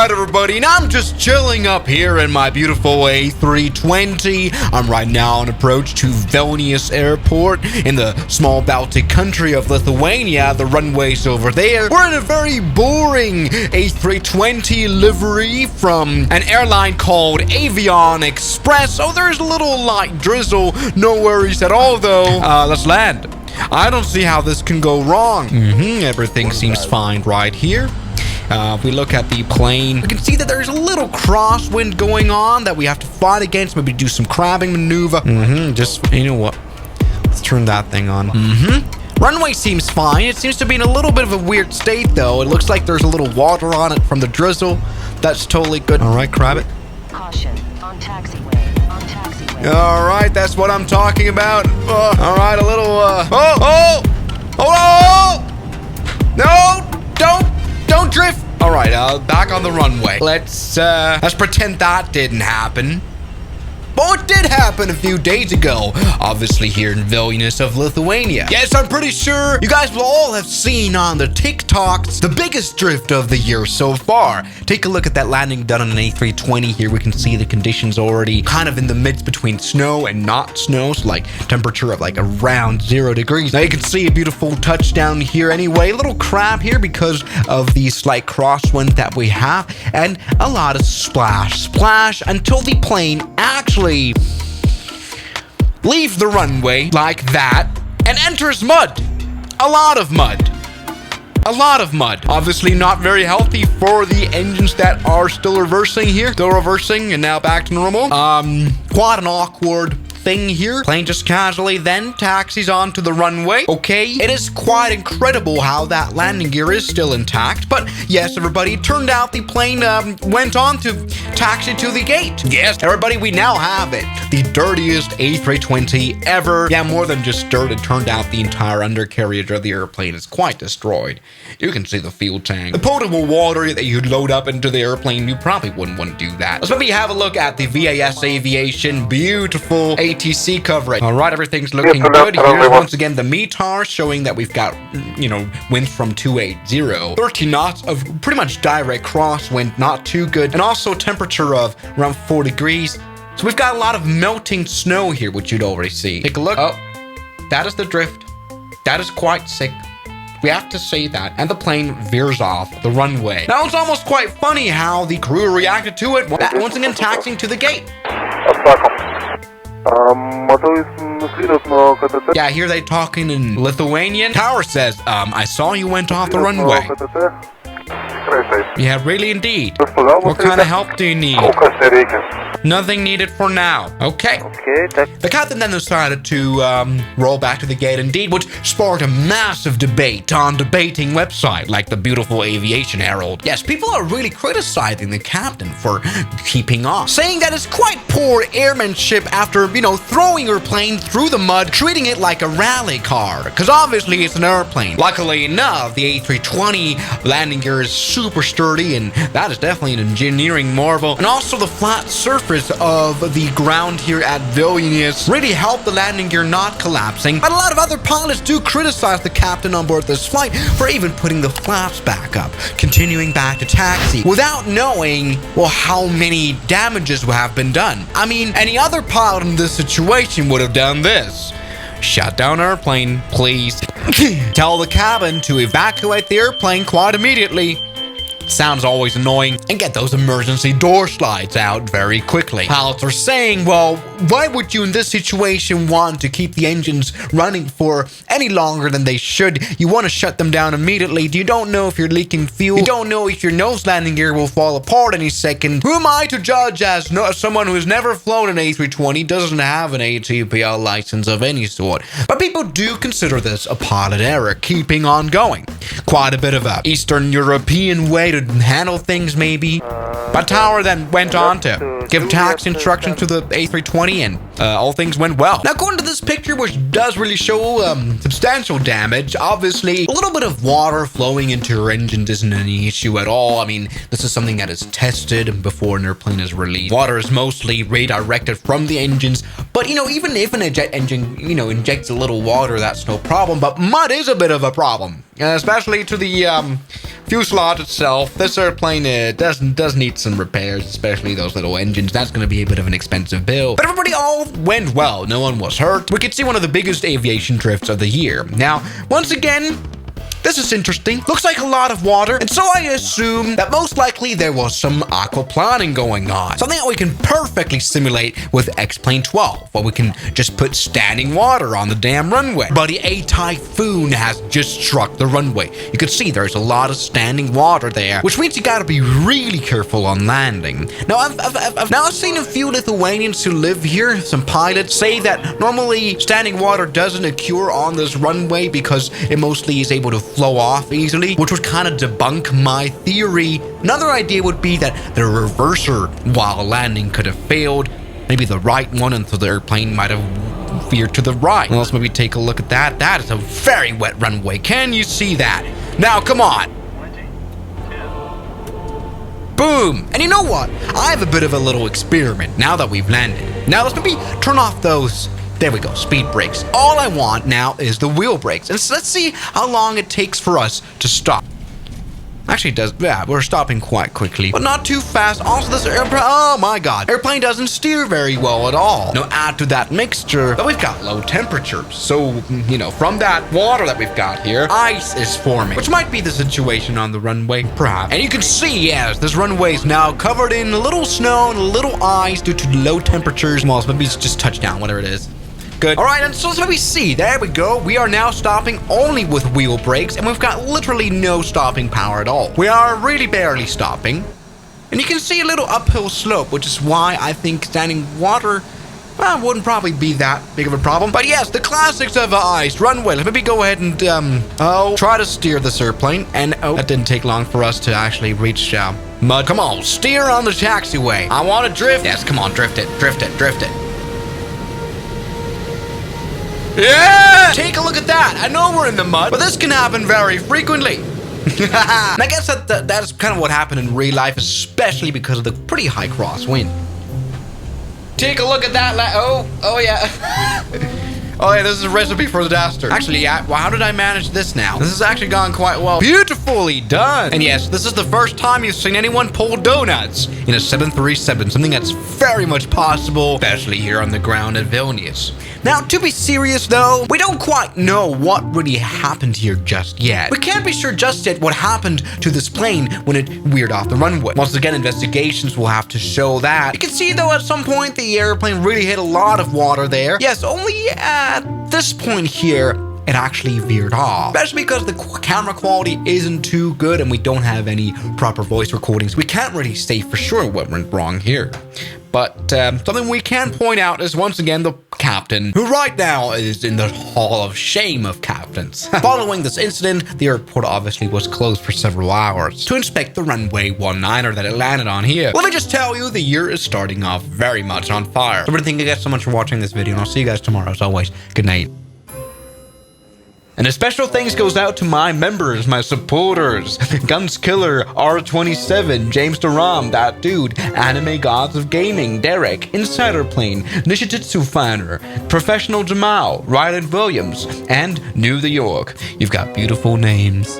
Alright everybody, and I'm just chilling up here in my beautiful A320. I'm right now on approach to Vilnius Airport in the small Baltic country of Lithuania. The runway's over there. We're in a very boring A320 livery from an airline called Avion Express. Oh, there's a little light drizzle. No worries at all though. Let's land. I don't see how this can go wrong. Everything seems fine right here. If we look at the plane, we can see that there's a little crosswind going on that we have to fight against. Maybe do some crabbing maneuver. Just, you know what? Let's turn that thing on. Runway seems fine. It seems to be in a little bit of a weird state, though. It looks like there's a little water on it from the drizzle. That's totally good. All right, crab it. Caution on taxiway. On taxiway. All right, that's what I'm talking about. All right, a little, No, don't drift. All right, back on the runway. Let's pretend that didn't happen. But it did happen a few days ago, obviously here in Vilnius of Lithuania. Yes, I'm pretty sure you guys will all have seen on the TikToks the biggest drift of the year so far. Take a look at that landing done on an A320 here. We can see the conditions already kind of in the midst between snow and not snow, so like temperature of like around 0 degrees. Now you can see a beautiful touchdown here anyway. A little crab here because of the slight crosswind that we have, and a lot of splash until the plane actually leaves the runway like that and enters mud. A lot of mud. Obviously not very healthy for the engines that are still reversing here. Still reversing and now back to normal. Quite an awkward thing here. Plane just casually then taxis onto the runway. Okay, it is quite incredible how that landing gear is still intact. But yes, everybody, it turned out the plane went on to taxi to the gate. Yes, everybody, we now have it. The dirtiest A320 ever. Yeah, more than just dirt. It turned out the entire undercarriage of the airplane is quite destroyed. You can see the fuel tank. The potable water that you'd load up into the airplane, you probably wouldn't want to do that. Let's maybe have a look at the VAS Aviation. Beautiful ATC coverage. All right, everything's looking good. Here's once again the METAR showing that we've got, you know, winds from 280. 30 knots of pretty much direct crosswind, not too good. And also temperature of around 4 degrees. So we've got a lot of melting snow here, which you'd already see. Take a look. Oh, that is the drift. That is quite sick. We have to say that. And the plane veers off the runway. Now, it's almost quite funny how the crew reacted to it. Once again, taxiing to the gate. Yeah, here they talking in Lithuanian. Tower says, I saw you went off the runway. Yeah, really indeed. What kind of help do you need? Nothing needed for now. Okay. The captain then decided to roll back to the gate indeed, which sparked a massive debate on debating website like the Beautiful Aviation Herald. Yes, people are really criticizing the captain for keeping off, saying that it's quite poor airmanship after, you know, throwing your plane through the mud, treating it like a rally car, because obviously it's an airplane. Luckily enough, the A320 landing gear is super sturdy, and that is definitely an engineering marvel. And also the flat surface of the ground here at Vilnius really helped the landing gear not collapsing. But a lot of other pilots do criticize the captain on board this flight for even putting the flaps back up, continuing back to taxi without knowing, well, how many damages have been done. I mean, any other pilot in this situation would have done this. Shut down airplane, please. Tell the cabin to evacuate the airplane quite immediately. Sounds always annoying, and get those emergency door slides out very quickly. Pilots are saying, well, why would you in this situation want to keep the engines running for any longer than they should? You want to shut them down immediately. You don't know if you're leaking fuel. You don't know if your nose landing gear will fall apart any second. Who am I to judge as someone who has never flown an A320, doesn't have an ATPL license of any sort? But people do consider this a pilot error, keeping on going. Quite a bit of a Eastern European way to handle things, maybe. But Tower then went on to give tax instructions to the A320, and all things went well. Now, according to this picture, which does really show substantial damage, obviously a little bit of water flowing into your engines isn't any issue at all. I mean, this is something that is tested before an airplane is released. Water is mostly redirected from the engines, but you know, even if an jet engine, you know, injects a little water, that's no problem. But mud is a bit of a problem, especially to the fuselage itself, this airplane does need some repairs, especially those little engines. That's going to be a bit of an expensive bill. But everybody all went well. No one was hurt. We could see one of the biggest aviation drifts of the year. Now, once again, this is interesting. Looks like a lot of water, and so I assume that most likely there was some aquaplaning going on. Something that we can perfectly simulate with X-Plane 12, where we can just put standing water on the damn runway. Buddy, a typhoon has just struck the runway. You can see there's a lot of standing water there, which means you gotta be really careful on landing. Now, I've seen a few Lithuanians who live here, some pilots, say that normally standing water doesn't occur on this runway because it mostly is able to flow off easily, which would kind of debunk my theory. Another idea would be that the reverser while landing could have failed, maybe the right one, and so the airplane might have veered to the right. Well, let's maybe take a look at that. That is a very wet runway. Can you see that? Now, come on. Boom. And you know what? I have a bit of a little experiment now that we've landed. Now, let's maybe turn off those. There we go, speed brakes. All I want now is the wheel brakes. And so let's see how long it takes for us to stop. Actually, it does, yeah, we're stopping quite quickly, but not too fast. Also, this airplane, oh my god, airplane doesn't steer very well at all. Now, add to that mixture that we've got low temperatures. So, you know, from that water that we've got here, ice is forming, which might be the situation on the runway, perhaps. And you can see, yes, this runway is now covered in a little snow and a little ice due to low temperatures. Well, maybe it's just touchdown, whatever it is. Good. All right, and so let's maybe see. There we go. We are now stopping only with wheel brakes, and we've got literally no stopping power at all. We are really barely stopping. And you can see a little uphill slope, which is why I think standing water, well, wouldn't probably be that big of a problem. But yes, the classics of ice runway. Let's maybe go ahead and, try to steer this airplane. And, that didn't take long for us to actually reach, mud. Come on, steer on the taxiway. I want to drift. Yes, come on, drift it, drift it, drift it. Yeah! Take a look at that. I know we're in the mud, but this can happen very frequently. And I guess that's kind of what happened in real life, especially because of the pretty high crosswind. Take a look at that. Oh yeah. Oh yeah, this is a recipe for disaster. Actually, yeah, well, how did I manage this now? This has actually gone quite well. Beautifully done. And yes, this is the first time you've seen anyone pull donuts in a 737, something that's very much possible, especially here on the ground at Vilnius. Now, to be serious though, we don't quite know what really happened here just yet. We can't be sure just yet what happened to this plane when it veered off the runway. Once again, investigations will have to show that. You can see though at some point the airplane really hit a lot of water there. Yes, only at this point here, it actually veered off. Especially because the camera quality isn't too good and we don't have any proper voice recordings. We can't really say for sure what went wrong here. But something we can point out is once again the captain, who right now is in the Hall of Shame of captains. Following this incident, the airport obviously was closed for several hours to inspect the runway 19er that it landed on here. Let me just tell you, the year is starting off very much on fire. So I thank you guys so much for watching this video, and I'll see you guys tomorrow as always. Good night. And a special thanks goes out to my members, my supporters, Guns Killer, R27, James Duram, That Dude, Anime Gods of Gaming, Derek, Insider Plane, Nishijitsu Finder, Professional Jamal, Ryland Williams, and New the York. You've got beautiful names.